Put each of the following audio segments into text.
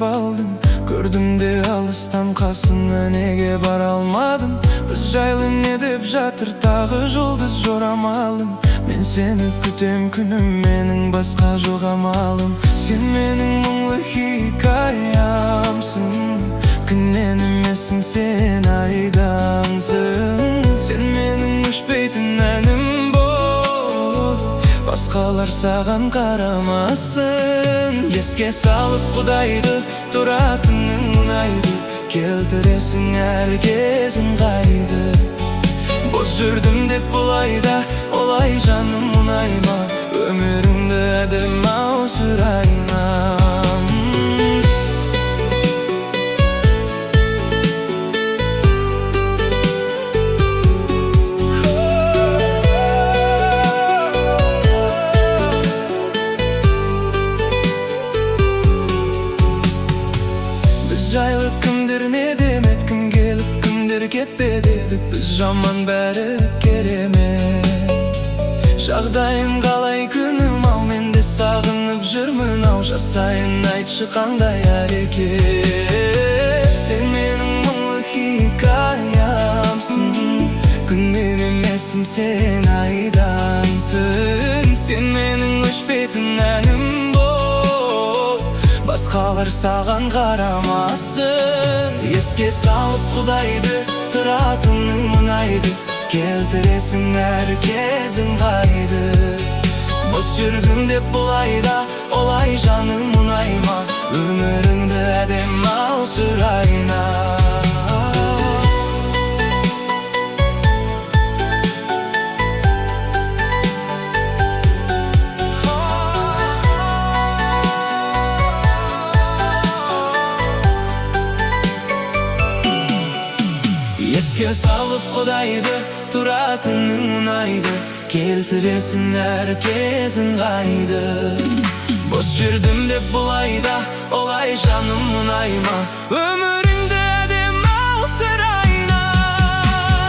таап алдым. Көрдім де алыстан қасына неге бара алмадым. Біз жайлы не деп жатыр тағы жұлдыз жорамалым. Мен сені күтем күнім, менің басқа жоқ амалым. Сен менің мұңлы хикаямсың, күннен емессің, сен айдансың. Сен менің өшпейтін әнім бол, басқалар саған қарамасын. Еске салып Құдайды, тұратының ұнайды, келтіресің әр кезін қайды. Бос жүрдім деп бұлайда, олай жаным ұнайма, өміріңді әдемі сүрайна. Біз жайлы кімдер не демет, кім келіп кімдер кетпеді. Біз жаман бәрі керемет. Жағдайын қалай күнім ау, мен де сағынып жүрмін ау. Жасайын айтшы қандай әрекет. Сен менің мұңлы хикаямсың, күннен емессің, сен айдансың. Сен менің өшпейтін әнім бол, басқалар саған қарамасын. Еске салып Құдайды, тұратының ұнайды, келтіресің әр кезін қайды. Бос жүрдім деп бұлайда, олай жаным ұнайма, өміріңді әдемі сүрайна. Еске салып Құдайды, тұратының ұнайды, келтіресің әр кезін қайды. Бос жүрдім деп бұлайда, олай жаным ұнайма, өміріңді әдемі сүрайна.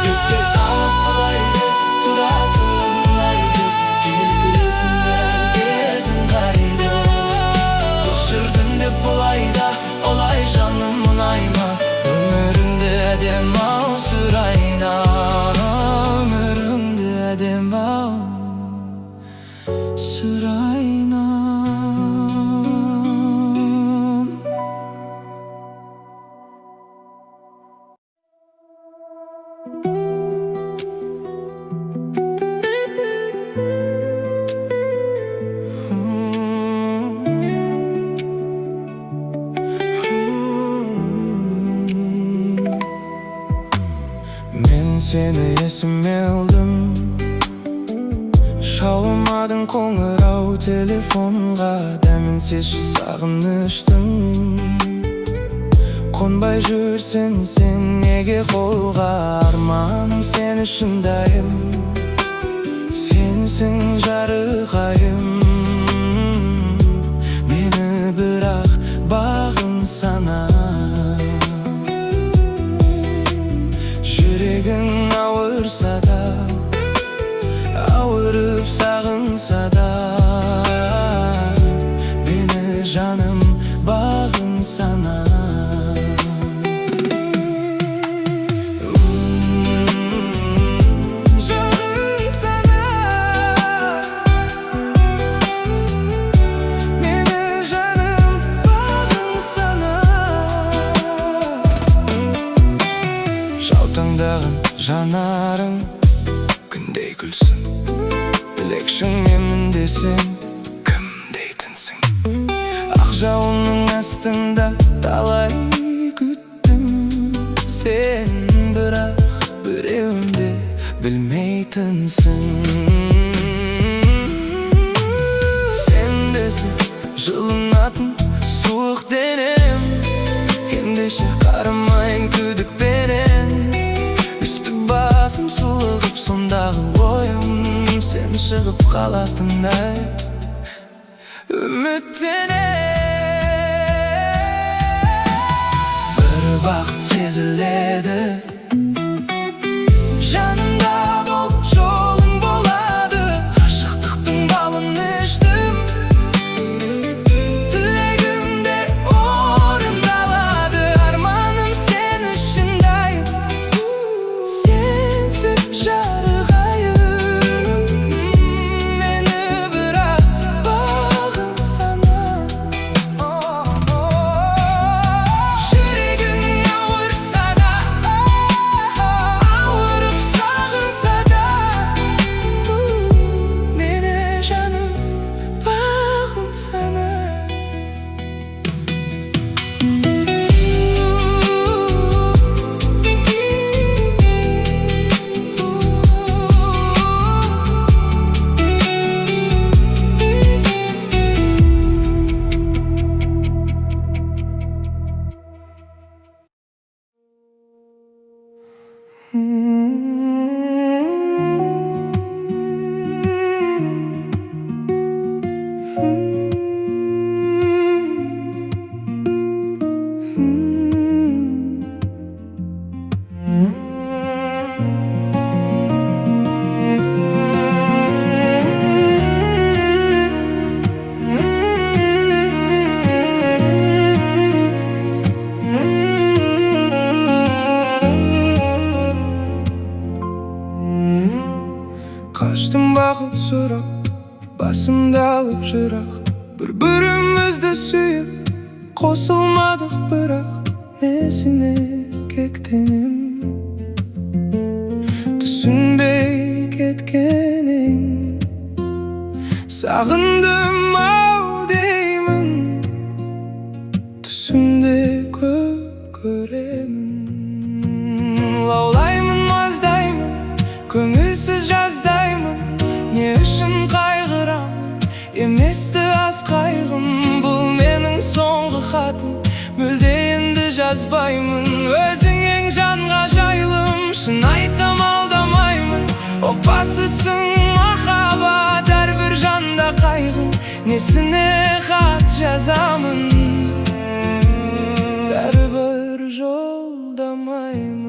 Еске салып Құдайды, тұратының ұнайды, келтіресің әр кезін қайды. Бос жүрдім деп бұлайда, олай жаным ұнайма, өміріңді әдемі сүрайна. Өміріңді әдемі сүрайна. Seni esime aldım, шалмадың қоңырау телефонға, дәмін сеші сағыныштың. Қонбай жүрсің сен неге қолға, арманым сен үшін дайым, сенсің жарығайым. Мені бірақ бағын сана, жүрегің ауырса да, ауырып сағынса да, мені жаным бағын сана. Жағын сана, мені жаным бағын сана. Жаутаңдаған жанарың күндей күлсін, білекшің менмін десең, кім дейтінсің? Ақ жауынның астында талай күттім, сен бірақ біреуімде білмейтінсің. Сен десең жылынатын суық денем, ендеше қарамайын күдікпенен. Үсті басым сұлығып сондағы ойым, сен шығып қалатындай үміттенем. Бір бақыт сезіледі, жанымда бол, жолың болады. Ғашықтықтың балын іштім, тілегімде орын Kaçtım vakit so'rab, basımda alıp jırak. Bir-birimizni suyup, qo'shilmadik biroq. Nesini kektenim, tushunbay ketganing. Sog'indim o deyman, tushimda ko'p ko'raman. Lovlayman, mo'zdayman, ko'ngilsiz jozdayman. Ne uchun qayg'uraman, emasdi az qayg'im. Bu mening so'nggi xatim, mulde endi jozbayman. O'zing eng jonga joylim, shuni aytam aldamayman. Opasısın mahabat, her bir janda qayg'im. Nesine xat jazaman, baribir joldamayman.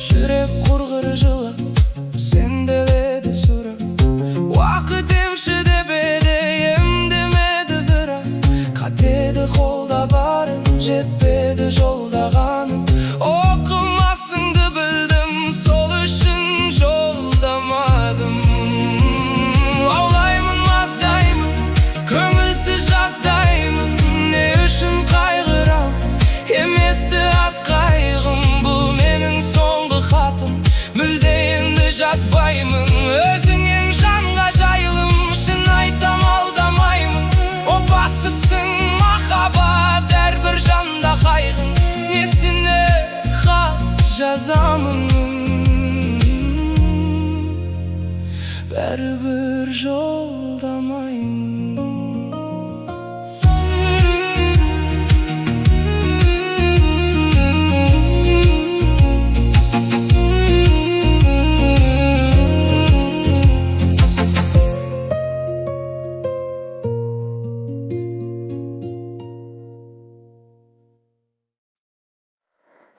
Жүрек құрғыр жылап, сенделеді сұрап. Уақыт емші деп еді, емдемеді бірақ. Қатеді қолда барын, жетпеді жолдағаным. Оқымасыңды білдім, сол үшін жолдамадым. Лаулаймын, маздаймын, көңілсіз жаздаймын. Не үшін қайғырам, еместі аз қайғым. Бұл менің соңғы хатым, мүлде енді жазбаймын. Өзің ең жанға жайылым, шын айтам алдамаймын. Опасысың махаббат, әрбір жанда қайғым. Несіне хат жазамын, бәрібір жолдамаймын.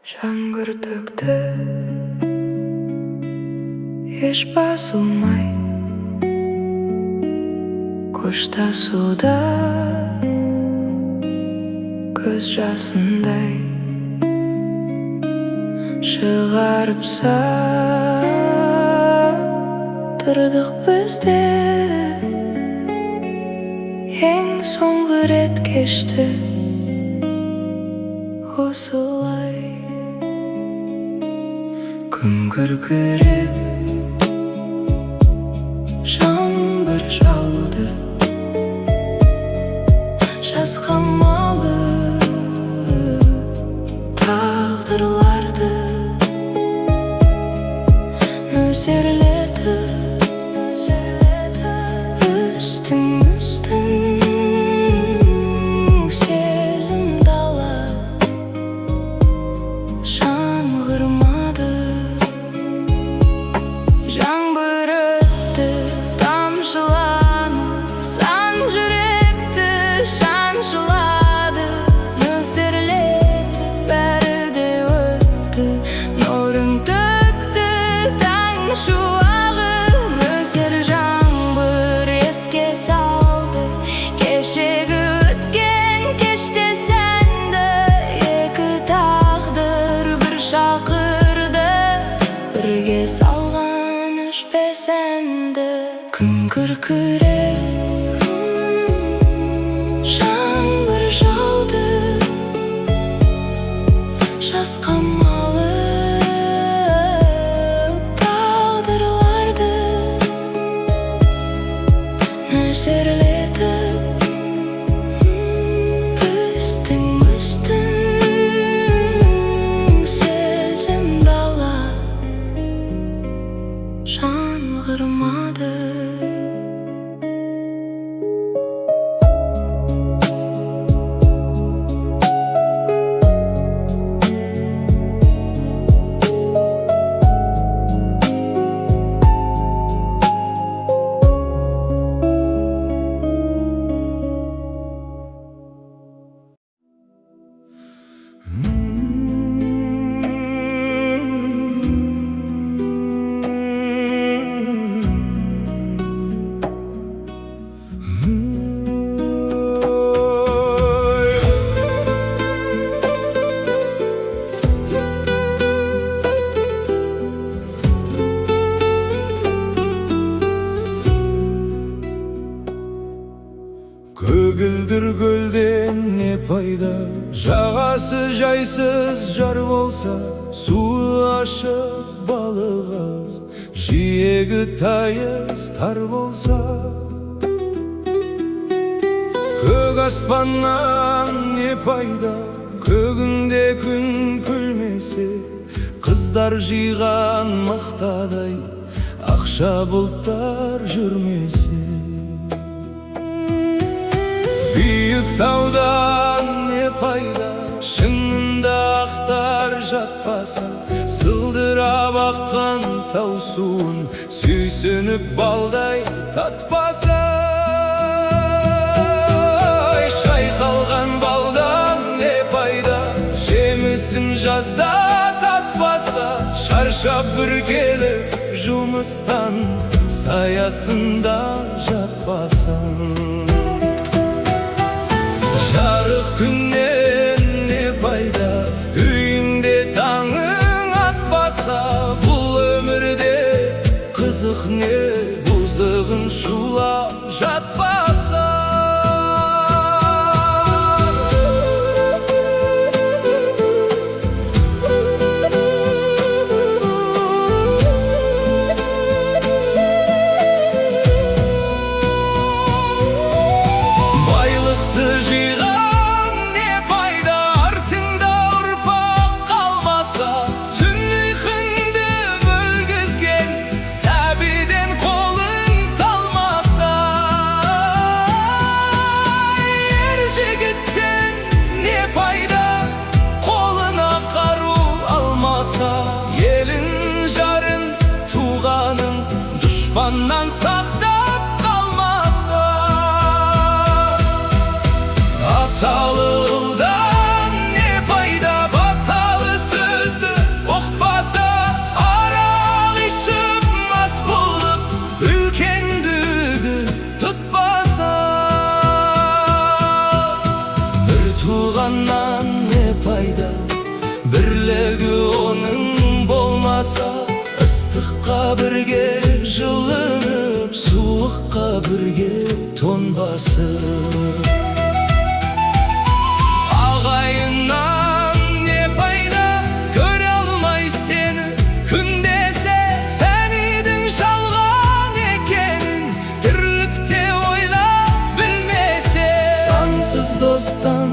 Жаңбыр төкті, еш басылмай. Қоштасуда көз жасындай. Шығарып тұрдық бізде. Ең соңғы рет кешті осылай. Күн күркіреп, жаңбыр жауды. Жазғамалы тағдырларды нөсерледі үстін сезім дала. Жаңғырмады, жаңбыр өтті, тамшыланып, сан жүректі шаншылады. Нөсерлетіп бәрі де өтті, нұрын төкті таң шуағы. Нөсер жаңбыр еске салды кешегі өткен кеште сәнді. Екі тағдыр бір шақырды, бірге салған өшпес әнді. Күн күркіреп, жаңбыр жауды. Жасқамалы тағдырларды нөсерлетіп үстін сезім дала. Жаңғырмады. Көгілдір көлден не пайда, жағасы жайсыз жар болса, суы ашық балық аз, жиегі тайыз тар болса. Көк аспаннан не пайда, көгінде күн күлмесе, қыздар жиған мақтадай, ақша бұлттар жүрмесе. Büyük taudan ne payda, şınında ақтар жатпаса, сылдырап аққан тау суын сүйсініп балдай татпаса. Шайқалған балдан не пайда, жемісін жазда татпаса. Шаршап бір келіп жұмыстан саясында жатпасан. Жарық күннен не пайда, үйіңде таңың атпаса. Бұл өмірде қызық не, бұзығын шулап жатпаса. Düşmandan saxtab qalmasa. Atalıdan ne payda, batalı sözdü oxpasa. Araq işib mas bolup, ülkendüğü tutpasa. Bir tuğandan ne payda, birlegi onun bolmasa. Ыстыққа бірге жылынып, суыққа бірге тоңбасып. Ағайыннан не пайда, көре алмай сені күндесе. Фәнидің жалған екенін тірлікте ойлап білмесе. Сансыз достан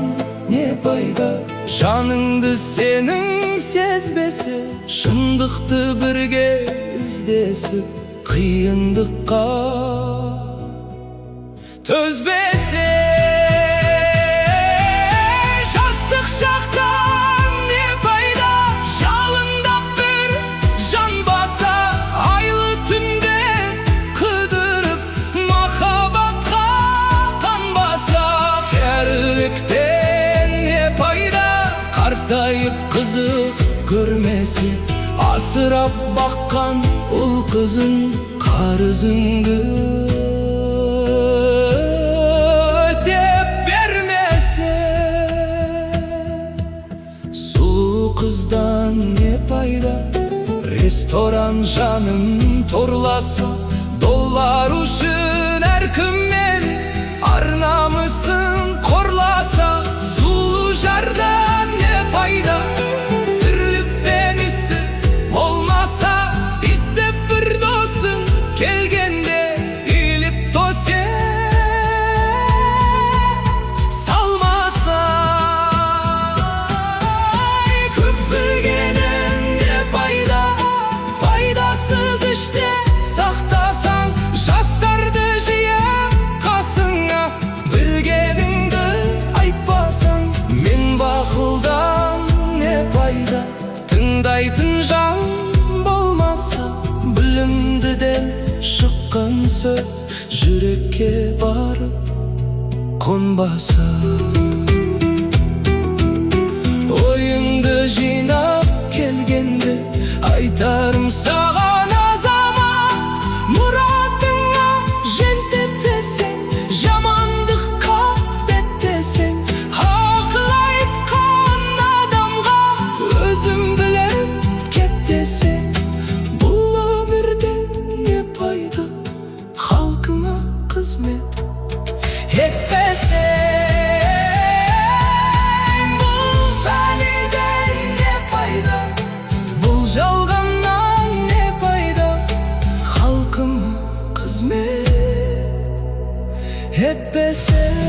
не пайда, жаныңды сенің сезбесе. Шындықты бірге іздесіп, қиындыққа төзбесе. Жастық шақтан не пайда, жалындап бір жанбаса. Айлы түнде қыдырып, махаббатқа қанбаса. Кәріліктен не пайда, қартайып қызық көрмесе. Асырап баққан ұл қызын қарызыңды өтеп бермесе. Сұлу қыздан не пайда, ресторан жанын торласа. Доллар үшін әркіммен ар-намысын қорласа. Сұлу жардан не пайда, келгенде үйліп тосе салмаса. Көп білгенің не пайда, пайдасыз іште сақтасаң. Жастарды жиып қасыңа, білгеніңді айтпасаң. Мен бақылдан не пайда, тыңдайтын жан болмаса. Білімдіден шыққан сөз жүрекке барып қонбаса. Ойыңды жинап келгенде айтарым саған азамат. Мұратыңа жентепесең, жамандыққа беттесең. Ақыл айтқан адамға өзім білем кет десең. Халкıma қызмет etmese. кетпесе.